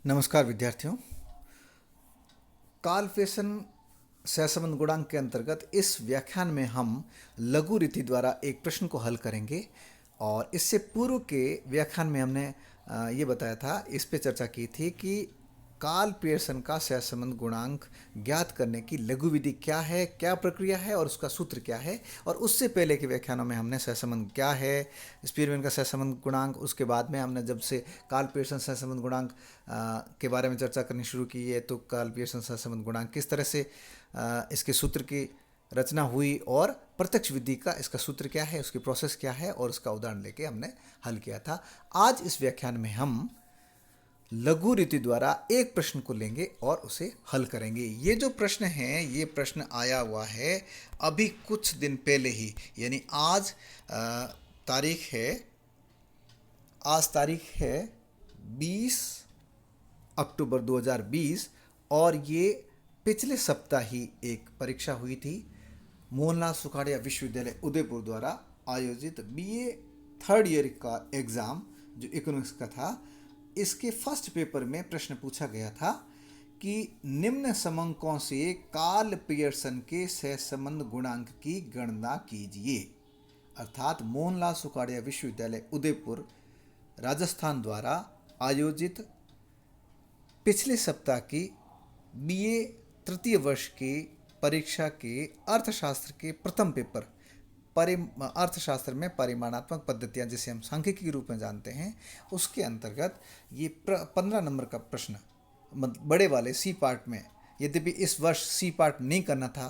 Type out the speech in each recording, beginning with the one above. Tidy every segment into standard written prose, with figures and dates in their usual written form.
नमस्कार विद्यार्थियों। काल पेशन सहसंबंध गुणांक के अंतर्गत इस व्याख्यान में हम लघु रीति द्वारा एक प्रश्न को हल करेंगे। और इससे पूर्व के व्याख्यान में हमने ये बताया था, इस पे चर्चा की थी कि काल पियर्सन का सहसंबंध गुणांक ज्ञात करने की लघु विधि क्या है, क्या प्रक्रिया है और उसका सूत्र क्या है। और उससे पहले के व्याख्यानों में हमने सहसंबंध क्या है, स्पीरमैन का सहसंबंध गुणांक, उसके बाद में हमने जब से काल पियर्सन सहसंबंध गुणांक के बारे में चर्चा करनी शुरू की है, तो काल पियर्सन सहसंबंध गुणांक किस तरह से इसके सूत्र की रचना हुई और प्रत्यक्ष विधि का इसका सूत्र क्या है, उसकी प्रोसेस क्या है और उसका उदाहरण लेके हमने हल किया था। आज इस व्याख्यान में हम लघु रीति द्वारा एक प्रश्न को लेंगे और उसे हल करेंगे। ये जो प्रश्न है, ये प्रश्न आया हुआ है अभी कुछ दिन पहले ही, यानी आज तारीख है आज तारीख है 20 अक्टूबर 2020 और ये पिछले सप्ताह ही एक परीक्षा हुई थी मोहनलाल सुखाड़िया विश्वविद्यालय उदयपुर द्वारा आयोजित बीए थर्ड ईयर का एग्ज़ाम जो इकोनॉमिक्स का था। इसके फर्स्ट पेपर में प्रश्न पूछा गया था कि निम्न समंकों से काल पियर्सन के सहसंबंध गुणांक की गणना कीजिए। अर्थात मोहनलाल सुखाड़िया विश्वविद्यालय उदयपुर राजस्थान द्वारा आयोजित पिछले सप्ताह की बीए तृतीय वर्ष की परीक्षा के अर्थशास्त्र के प्रथम पेपर अर्थशास्त्र में परिमाणात्मक पद्धतियाँ, जिसे हम सांख्यिकी के रूप में जानते हैं, उसके अंतर्गत ये 15 नंबर का प्रश्न बड़े वाले सी पार्ट में, यद्यपि इस वर्ष सी पार्ट नहीं करना था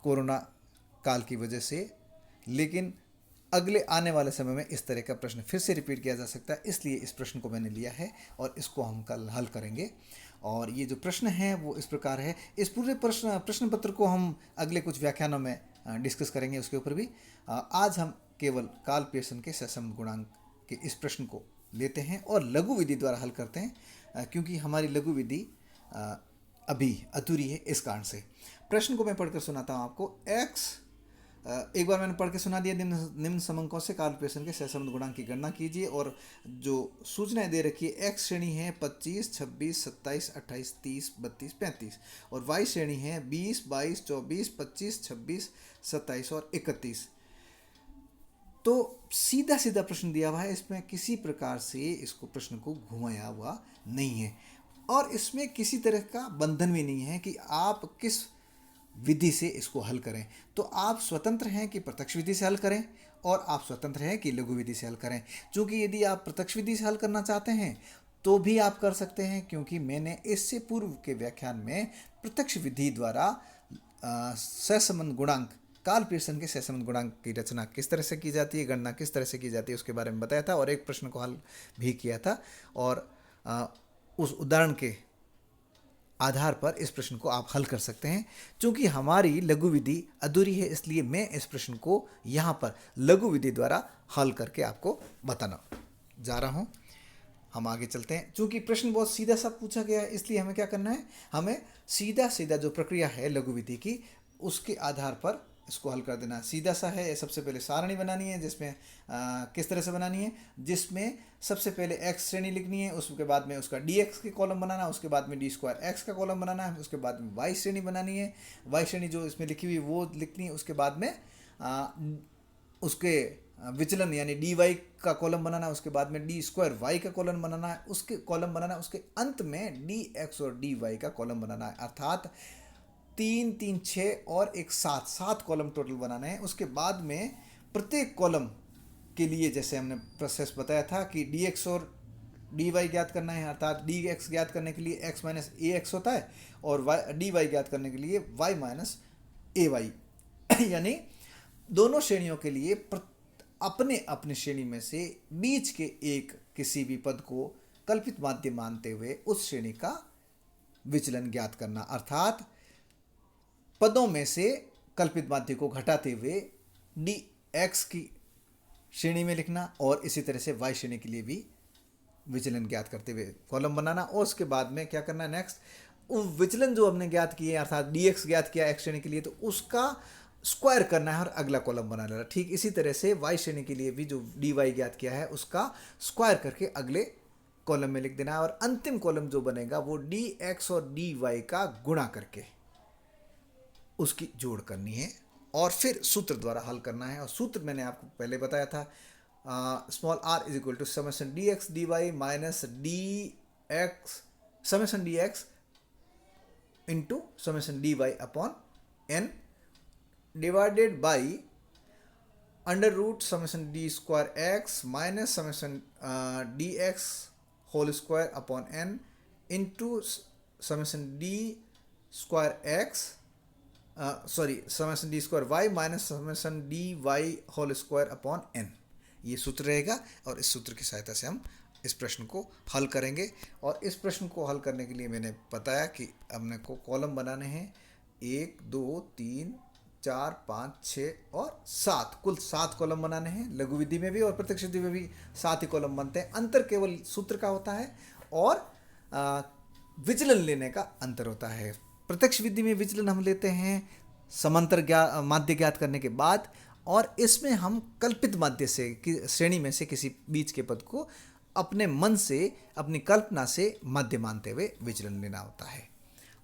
कोरोना काल की वजह से, लेकिन अगले आने वाले समय में इस तरह का प्रश्न फिर से रिपीट किया जा सकता है, इसलिए इस प्रश्न को मैंने लिया है और इसको हम कल हल करेंगे। और ये जो प्रश्न है वो इस प्रकार है। इस पूरे प्रश्न पत्र को हम अगले कुछ व्याख्यानों में डिस्कस करेंगे उसके ऊपर भी। आज हम केवल काल पियर्सन के सहसंबंध गुणांक के इस प्रश्न को लेते हैं और लघु विधि द्वारा हल करते हैं, क्योंकि हमारी लघु विधि अभी अधूरी है। इस कारण से प्रश्न को मैं पढ़कर सुनाता हूँ आपको। एक बार मैंने पढ़ के सुना दिया। निम्न समंकों से काल पियर्सन के सहसंबंध गुणांक की गणना कीजिए। और जो सूचनाएं दे रखी है, एक्स श्रेणी है 25, 26, 27, 28, 30, 32, 35 और वाई श्रेणी है 20, 22, 24, 25, 26, 27 और 31। तो सीधा सीधा प्रश्न दिया हुआ है, इसमें किसी प्रकार से इसको प्रश्न को घुमाया हुआ नहीं है और इसमें किसी तरह का बंधन भी नहीं है कि आप किस विधि से इसको हल करें। तो आप स्वतंत्र हैं कि प्रत्यक्ष विधि से हल करें और आप स्वतंत्र हैं कि लघु विधि से हल करें। क्योंकि यदि आप प्रत्यक्ष विधि से हल करना चाहते हैं तो भी आप कर सकते हैं, क्योंकि मैंने इससे पूर्व के व्याख्यान में प्रत्यक्ष विधि द्वारा सहसंबंध गुणांक, काल पियर्सन के सहसंबंध गुणांक की रचना किस तरह से की जाती है, गणना किस तरह से की जाती है, उसके बारे में बताया था और एक प्रश्न को हल भी किया था। और उस उदाहरण के आधार पर इस प्रश्न को आप हल कर सकते हैं। चूंकि हमारी लघु विधि अधूरी है, इसलिए मैं इस प्रश्न को यहाँ पर लघु विधि द्वारा हल करके आपको बताना जा रहा हूँ। हम आगे चलते हैं। चूंकि प्रश्न बहुत सीधा सा पूछा गया है, इसलिए हमें क्या करना है, हमें सीधा सीधा जो प्रक्रिया है लघु विधि की, उसके आधार पर इसको हल कर देना। सीधा सा है। सबसे पहले सारणी बनानी है, जिसमें किस तरह से बनानी है, जिसमें सबसे पहले एक्स श्रेणी लिखनी है, उसके बाद में उसका डी एक्स के कॉलम बनाना, उसके बाद में डी स्क्वायर एक्स का कॉलम बनाना है, उसके बाद में वाई श्रेणी बनानी है, वाई श्रेणी जो इसमें लिखी हुई वो लिखनी है, उसके बाद में उसके विचलन यानी डी वाई का कॉलम बनाना है, उसके बाद में डी स्क्वायर वाई का कॉलम बनाना है, उसके कॉलम बनाना है, उसके अंत में डी एक्स और डी वाई का कॉलम बनाना है। अर्थात 3, 3, 6 और एक 7 कॉलम टोटल बनाने हैं। उसके बाद में प्रत्येक कॉलम के लिए, जैसे हमने प्रोसेस बताया था कि डी एक्स और डी वाई ज्ञात करना है, अर्थात डी एक्स ज्ञात करने के लिए एक्स माइनस ए एक्स होता है और डी वाई ज्ञात करने के लिए वाई माइनस ए वाई यानी दोनों श्रेणियों के लिए अपने अपने श्रेणी में से बीच के एक किसी भी पद को कल्पित माध्य मानते हुए उस श्रेणी का विचलन ज्ञात करना। अर्थात पदों में से कल्पित माध्य को घटाते हुए डी एक्स की श्रेणी में लिखना और इसी तरह से वाई श्रेणी के लिए भी विचलन ज्ञात करते हुए कॉलम बनाना। और उसके बाद में क्या करना है, नेक्स्ट विचलन जो हमने ज्ञात किए, अर्थात डी एक्स ज्ञात किया एक्स श्रेणी के लिए, तो उसका स्क्वायर करना है और अगला कॉलम बना लेना। ठीक इसी तरह से वाई श्रेणी के लिए भी जो डी वाई ज्ञात किया है उसका स्क्वायर करके अगले कॉलम में लिख देना है और अंतिम कॉलम जो बनेगा वो dx और dy का गुणा करके उसकी जोड़ करनी है और फिर सूत्र द्वारा हल करना है। और सूत्र मैंने आपको पहले बताया था, small r is equal to summation dx dy minus dx summation dx into summation dy upon n divided by under root summation D square x minus summation D X whole square upon n into summation D square X summation D square Y minus summation D Y whole square upon n। ये सूत्र रहेगा और इस सूत्र की सहायता से हम इस प्रश्न को हल करेंगे। और इस प्रश्न को हल करने के लिए मैंने बताया कि हमने को कॉलम बनाने हैं 1 2 3 4 5 6 और 7, कुल 7 कॉलम बनाने हैं। लघु विधि में भी और प्रत्यक्ष विधि में भी 7 ही कॉलम बनते हैं। अंतर केवल सूत्र का होता है और विचलन लेने का अंतर होता है। प्रत्यक्ष विधि में विचलन हम लेते हैं समांतर माध्य ज्ञात करने के बाद, और इसमें हम कल्पित माध्य से श्रेणी में से किसी बीच के पद को अपने मन से अपनी कल्पना से माध्य मानते हुए विचलन लेना होता है।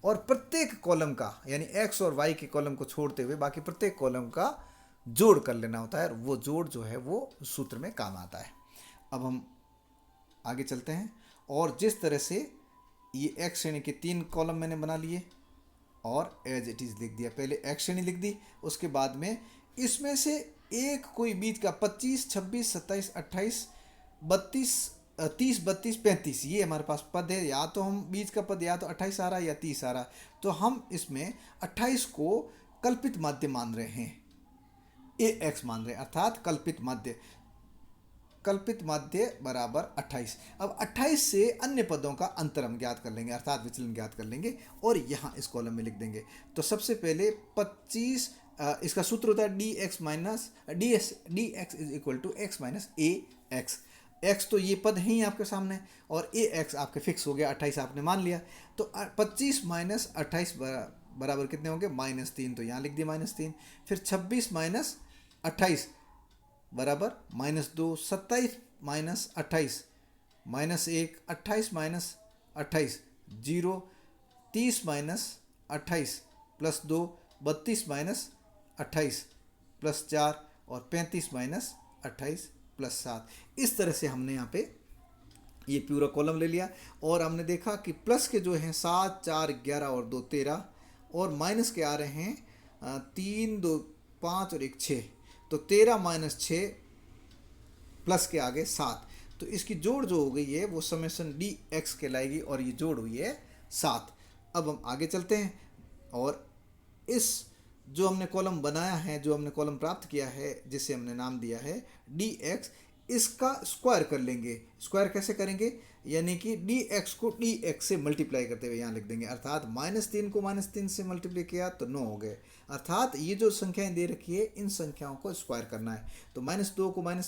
और प्रत्येक कॉलम का यानी x और y के कॉलम को छोड़ते हुए बाकी प्रत्येक कॉलम का जोड़ कर लेना होता है, और वो जोड़ जो है वो सूत्र में काम आता है। अब हम आगे चलते हैं और जिस तरह से ये x श्रेणी के 3 कॉलम मैंने बना लिए और एज इट इज़ लिख दिया। पहले x श्रेणी लिख दी, उसके बाद में इसमें से एक कोई बीच का 25 26 27 28 32 30 32 35 ये हमारे पास पद है। या तो हम बीच का पद या तो 28 आ रहा है या 30 आ रहा है, तो हम इसमें 28 को कल्पित माध्य मान रहे हैं, ax मान रहे हैं, अर्थात कल्पित माध्य बराबर 28। अब 28 से अन्य पदों का अंतर हम ज्ञात कर लेंगे, अर्थात विचलन ज्ञात कर लेंगे और यहाँ इस कॉलम में लिख देंगे। तो सबसे पहले 25 इसका सूत्र होता है dx minus dx is equal to x minus ax। x तो ये पद हैं ही आपके सामने और ax आपके फिक्स हो गया, 28 आपने मान लिया। तो 25 माइनस 28 बराबर कितने होंगे -3, तो यहाँ लिख दिया -3। फिर 26 माइनस 28 बराबर -2, 27 minus 28 -1, 28 minus 28 0, 30 minus 28 plus 2, 32 minus 28 plus 4 और 35 माइनस 28 प्लस 7। इस तरह से हमने यहाँ पे ये पूरा कॉलम ले लिया और हमने देखा कि प्लस के जो हैं 7 4 11 और 2 13 और माइनस के आ रहे हैं 3 2 5 और 1 6, तो 13 माइनस 6 प्लस के आगे 7, तो इसकी जोड़ जो हो गई है वो समेशन डी एक्स कहलाएगी और ये जोड़ हुई है 7। अब हम आगे चलते हैं और इस जो हमने कॉलम बनाया है, जो हमने कॉलम प्राप्त किया है जिसे हमने नाम दिया है डी एक्स, इसका स्क्वायर कर लेंगे। स्क्वायर कैसे करेंगे, यानी कि डी एक्स को डी एक्स से मल्टीप्लाई करते हुए यहाँ लिख देंगे, अर्थात -3 को -3 से मल्टीप्लाई किया तो 9 हो गए। अर्थात ये जो संख्याएं दे रखी है इन संख्याओं को स्क्वायर करना है। तो -2 को -2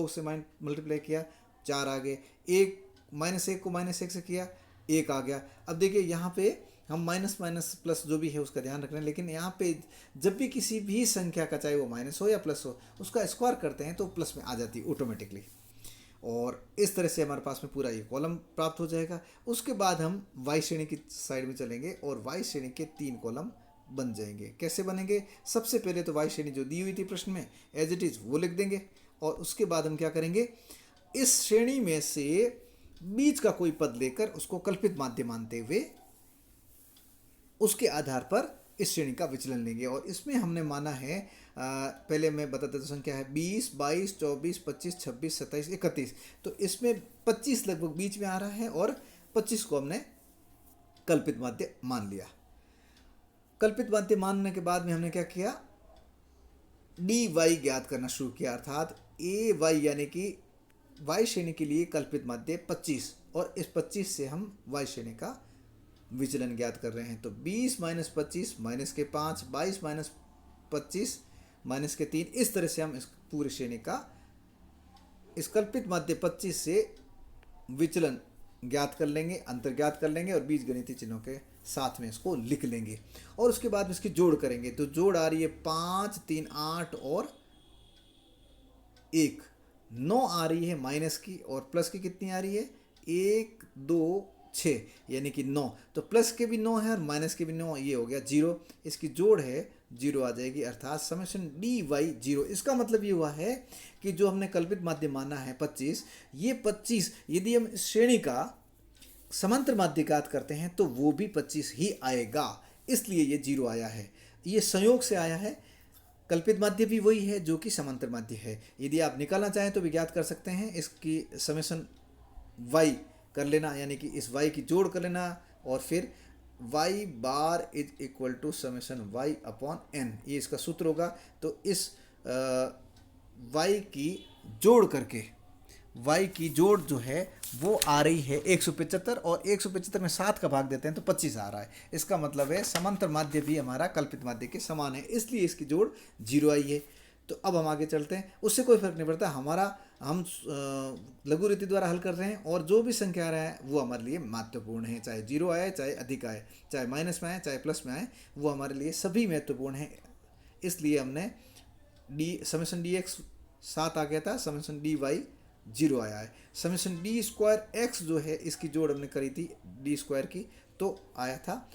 से मल्टीप्लाई किया 4 आ गए, -1 को -1 से किया 1 आ गया। अब देखिए यहाँ पे हम माइनस प्लस जो भी है उसका ध्यान रखना है, लेकिन यहाँ पे जब भी किसी भी संख्या का चाहे वो माइनस हो या प्लस हो उसका स्क्वायर करते हैं तो प्लस में आ जाती है ऑटोमेटिकली। और इस तरह से हमारे पास में पूरा ये कॉलम प्राप्त हो जाएगा। उसके बाद हम वाई श्रेणी की साइड में चलेंगे और वाई श्रेणी के 3 कॉलम बन जाएंगे। कैसे बनेंगे, सबसे पहले तो वाई श्रेणी जो दी हुई थी प्रश्न में एज इट इज़ वो लिख देंगे और उसके बाद हम क्या करेंगे, इस श्रेणी में से बीच का कोई पद लेकर उसको कल्पित माध्य मानते हुए उसके आधार पर इस श्रेणी का विचलन लेंगे। और इसमें हमने माना है पहले मैं बता देता हूँ, संख्या है 20 22 24 25 26 27 31, तो इसमें 25 लगभग बीच में आ रहा है और 25 को हमने कल्पित माध्य मान लिया। कल्पित माध्य मानने के बाद में हमने क्या किया, डी वाई ज्ञात करना शुरू किया, अर्थात ए वाई यानी कि वाई श्रेणी के लिए कल्पित माध्य 25 और इस 25 से हम वाई श्रेणी का विचलन ज्ञात कर रहे हैं। तो 20 माइनस 25 माइनस के 5, 22 माइनस 25 माइनस के 3, इस तरह से हम इस पूरी श्रेणी का इस कल्पित माध्य 25 से विचलन ज्ञात कर लेंगे, अंतर ज्ञात कर लेंगे और बीज गणितीय चिन्हों के साथ में इसको लिख लेंगे और उसके बाद इसकी जोड़ करेंगे। तो जोड़ आ रही है 5 3 8 और 1 9 आ रही है माइनस की और प्लस की कितनी आ रही है 1 2 6 यानी कि 9। तो प्लस के भी 9 है और माइनस के भी 9, ये हो गया 0। इसकी जोड़ है 0 आ जाएगी, अर्थात समेशन डी वाई 0। इसका मतलब ये हुआ है कि जो हमने कल्पित माध्य माना है 25, ये 25 यदि हम इस श्रेणी का समांतर माध्य ज्ञात करते हैं तो वो भी 25 ही आएगा, इसलिए ये 0 आया है। ये संयोग से आया है। कल्पित माध्य भी वही है जो कि समांतर माध्य है। यदि आप निकालना चाहें तो भी ज्ञात कर सकते हैं। इसकी समेशन y कर लेना, यानी कि इस y की जोड़ कर लेना, और फिर y bar is equal to summation y upon n, ये इसका सूत्र होगा। तो इस y की जोड़ करके y की जोड़ जो है वो आ रही है 175, और 175 में 7 का भाग देते हैं तो 25 आ रहा है। इसका मतलब है समांतर माध्य भी हमारा कल्पित माध्य के समान है, इसलिए इसकी जोड़ 0 आई है। तो अब हम आगे चलते हैं, उससे कोई फर्क नहीं पड़ता, हम लघु रीति द्वारा हल कर रहे हैं, और जो भी संख्या आ रहा है वो हमारे लिए महत्वपूर्ण है, चाहे 0 आए, चाहे अधिक आए, चाहे माइनस में आए, चाहे प्लस में आए, वो हमारे लिए सभी महत्वपूर्ण है। इसलिए हमने समेशन डी एक्स 7 आ गया था, समेशन डी वाई 0 आया है। समेशन डी स्क्वायर एक्स जो है इसकी जोड़ हमने करी थी डी स्क्वायर की, तो आया था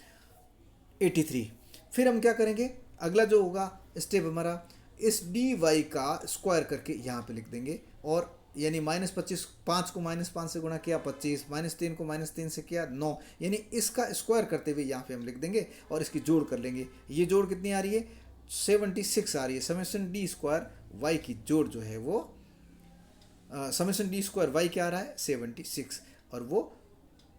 83। फिर हम क्या करेंगे, अगला जो होगा स्टेप हमारा, इस डी वाई का स्क्वायर करके यहाँ पे लिख देंगे, और यानी -25, 5 को -5 से गुणा किया 25, -3 को -3 से किया 9, यानी इसका स्क्वायर करते हुए यहाँ पे हम लिख देंगे और इसकी जोड़ कर लेंगे। ये जोड़ कितनी आ रही है, 76 आ रही है। समेशन डी स्क्वायर वाई की जोड़ जो है वो समेशन डी स्क्वायर वाई क्या आ रहा है 76, और वो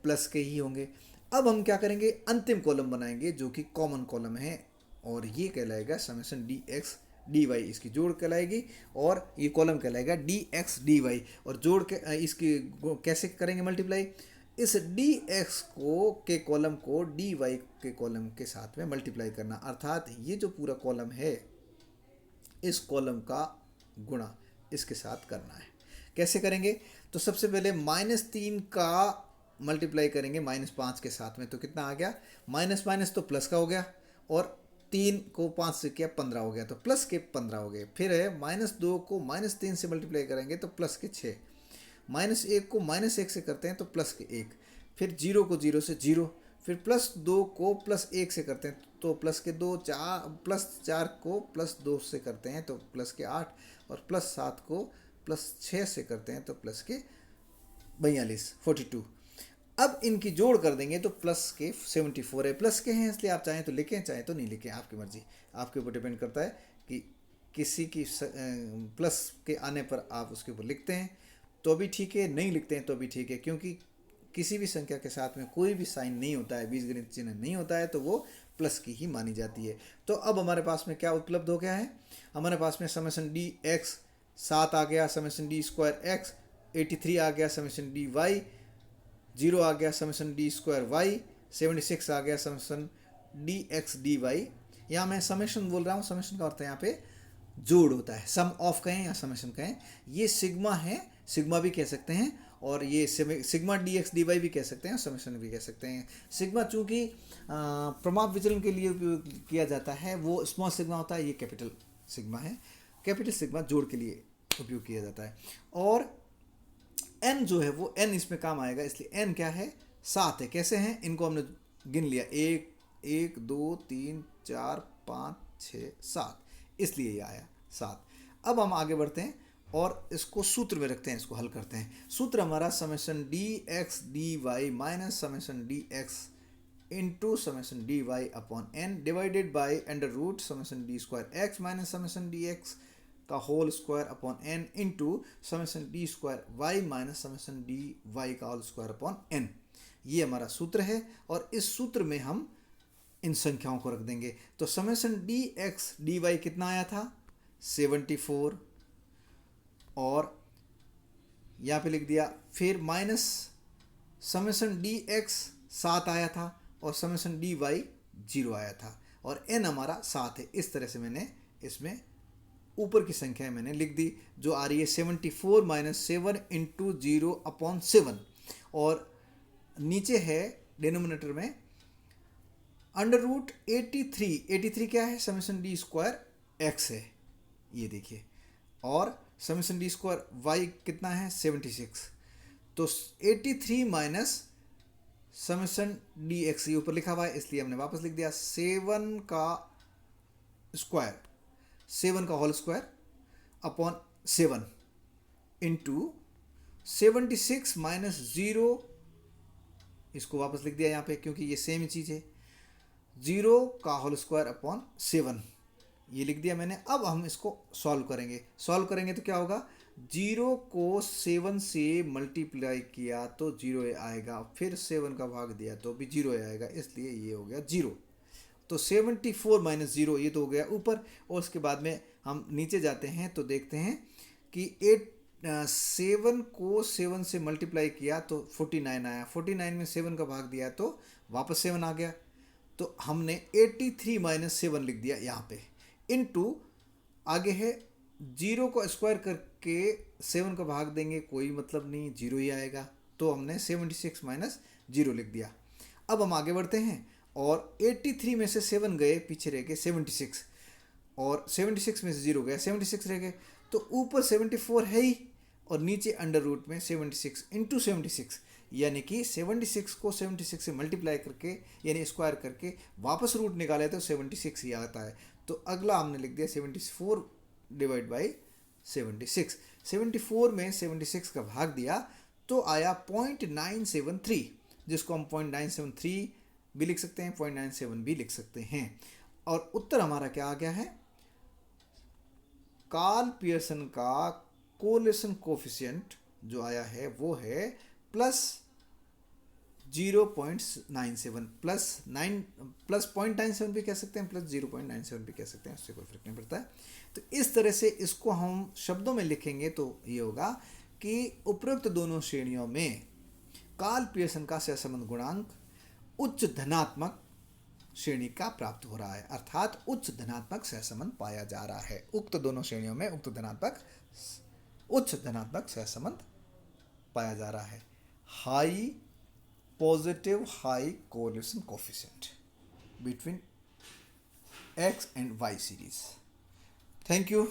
प्लस के ही होंगे। अब हम क्या करेंगे, अंतिम कॉलम बनाएंगे जो कि कॉमन कॉलम है, और ये कहलाएगा summation D x D Y, इसकी जोड़ कहलाएगी, और ये कॉलम कहलाएगा डी एक्स डी वाई। और जोड़ के इसकी कैसे करेंगे मल्टीप्लाई, इस डी एक्स के कॉलम को डी वाई के कॉलम के साथ में मल्टीप्लाई करना, अर्थात ये जो पूरा कॉलम है इस कॉलम का गुणा इसके साथ करना है। कैसे करेंगे, तो सबसे पहले -3 का मल्टीप्लाई करेंगे -5 के साथ में, तो कितना आ गया, माइनस माइनस तो प्लस का हो गया, और 3 को 5 से किया 15 हो गया, तो प्लस के 15 हो गए। फिर है -2 को -3 से मल्टीप्लाई करेंगे तो प्लस के 6, -1 को -1 से करते हैं तो प्लस के 1, फिर 0 को 0 से 0, फिर +2 को +1 से करते हैं तो प्लस के 2, +4 को +2 से करते हैं तो प्लस के 8, और +7 को +6 से करते हैं तो प्लस के 42। अब इनकी जोड़ कर देंगे तो प्लस के 74 है। प्लस के हैं इसलिए आप चाहें तो लिखें, चाहें तो नहीं लिखें, आपकी मर्जी, आपके ऊपर डिपेंड करता है कि किसी की प्लस के आने पर आप उसके ऊपर लिखते हैं तो भी ठीक है, नहीं लिखते हैं तो भी ठीक है, क्योंकि किसी भी संख्या के साथ में कोई भी साइन नहीं होता है, बीजगणित चिन्ह नहीं होता है, तो वो प्लस की ही मानी जाती है। तो अब हमारे पास में क्या उपलब्ध हो गया है, हमारे पास में समेशन डी एक्स 7 आ गया, समेशन डी स्क्वायर एक्स 83 आ गया, समेशन डी वाई 0 आ गया, समेशन डी स्क्वायर वाई 76 आ गया, summation D x D Y. यहाँ मैं समेशन बोल रहा हूँ, समेशन का अर्थ है यहाँ पे जोड़ होता है, सम ऑफ कहें या समेशन कहें। ये सिग्मा है, सिग्मा भी कह सकते हैं, और ये sigma D x D Y भी कह सकते हैं, समेशन भी कह सकते हैं। सिग्मा चूँकि प्रमाप विचलन के लिए उपयोग किया जाता है, वो स्मॉल सिग्मा होता है, ये कैपिटल सिग्मा है। कैपिटल सिग्मा जोड़ के लिए उपयोग किया जाता है, और n जो है वो n इसमें काम आएगा, इसलिए n क्या है 7 है। कैसे हैं, इनको हमने गिन लिया, 1 2 3 4 5 6 7, इसलिए ये आया 7। अब हम आगे बढ़ते हैं और इसको सूत्र में रखते हैं, इसको हल करते हैं। सूत्र हमारा summation D x D y minus summation D x into summation D y upon n divided by under root summation D square x minus summation D x का whole square upon n into summation D square Y minus summation D y का whole square upon n. ये हमारा सूत्र है, और इस सूत्र में हम इन संख्याओं को रख देंगे। तो summation D x D Y कितना आया था 74, और यहाँ पे लिख दिया, फिर माइनस समेशन डी एक्स 7 आया था, और समेशन डी वाई 0 आया था, और n हमारा 7 है। इस तरह से मैंने इसमें ऊपर की संख्याएं मैंने लिख दी, जो आ रही है 74 माइनस 7 इंटू 0 अपॉन 7, और नीचे है डिनोमिनेटर में अंडर रूट 83 क्या है, समेशन डी स्क्वायर एक्स है, ये देखिए, और समेशन डी स्क्वायर वाई कितना है 76। तो 83 माइनस समेशन डी एक्स, ये ऊपर लिखा हुआ है इसलिए हमने वापस लिख दिया 7 का स्क्वायर, 7 का whole square upon 7 into 76 minus 0, इसको वापस लिख दिया यहाँ पे क्योंकि ये सेम ही चीज़ है, 0 का होल स्क्वायर अपॉन 7, ये लिख दिया मैंने। अब हम इसको सॉल्व करेंगे तो क्या होगा, 0 को 7 से मल्टीप्लाई किया तो 0 आएगा, फिर 7 का भाग दिया तो भी 0 आएगा, इसलिए ये हो गया 0। तो 74 माइनस 0 ये तो हो गया ऊपर, और उसके बाद में हम नीचे जाते हैं तो देखते हैं कि 7 को 7 से मल्टीप्लाई किया तो 49 आया, 49 में 7 का भाग दिया तो वापस 7 आ गया, तो हमने 83 माइनस 7 लिख दिया यहाँ पे, इनटू आगे है 0 को स्क्वायर करके 7 का भाग देंगे कोई मतलब नहीं, 0 ही आएगा, तो हमने 76 माइनस 0 लिख दिया। अब हम आगे बढ़ते हैं और 83 में से 7 गए, पीछे रह गए 76, और 76 में से 0 गया 76 रह गए, तो ऊपर 74 है ही और नीचे अंडर रूट में 76 इंटू 76, यानी कि 76 को 76 से मल्टीप्लाई करके यानी स्क्वायर करके वापस रूट निकाले तो 76 ही आता है। तो अगला हमने लिख दिया 74 डिवाइड बाई 76, 74 में 76 का भाग दिया तो आया 0.973, जिसको हम 0.973 भी लिख सकते हैं, 0.97 भी लिख सकते हैं। और उत्तर हमारा क्या आ गया है, कार्ल पियर्सन का कोरिलेशन कोफिशिएंट जो आया है वो है प्लस 0.97, प्लस 0.97 भी कह सकते हैं, प्लस 0.97 भी कह सकते हैं, उससे कोई फर्क नहीं पड़ता है। तो इस तरह से इसको हम शब्दों में लिखेंगे तो ये होगा कि उपरोक्त दोनों श्रेणियों में कार्ल पियर्सन का सहसंबंध गुणांक उच्च धनात्मक श्रेणी का प्राप्त हो रहा है, अर्थात उच्च धनात्मक सहसंबंध पाया जा रहा है। उक्त दोनों श्रेणियों में उच्च धनात्मक सहसंबंध पाया जा रहा है। Positive high correlation coefficient between x and y series. Thank you.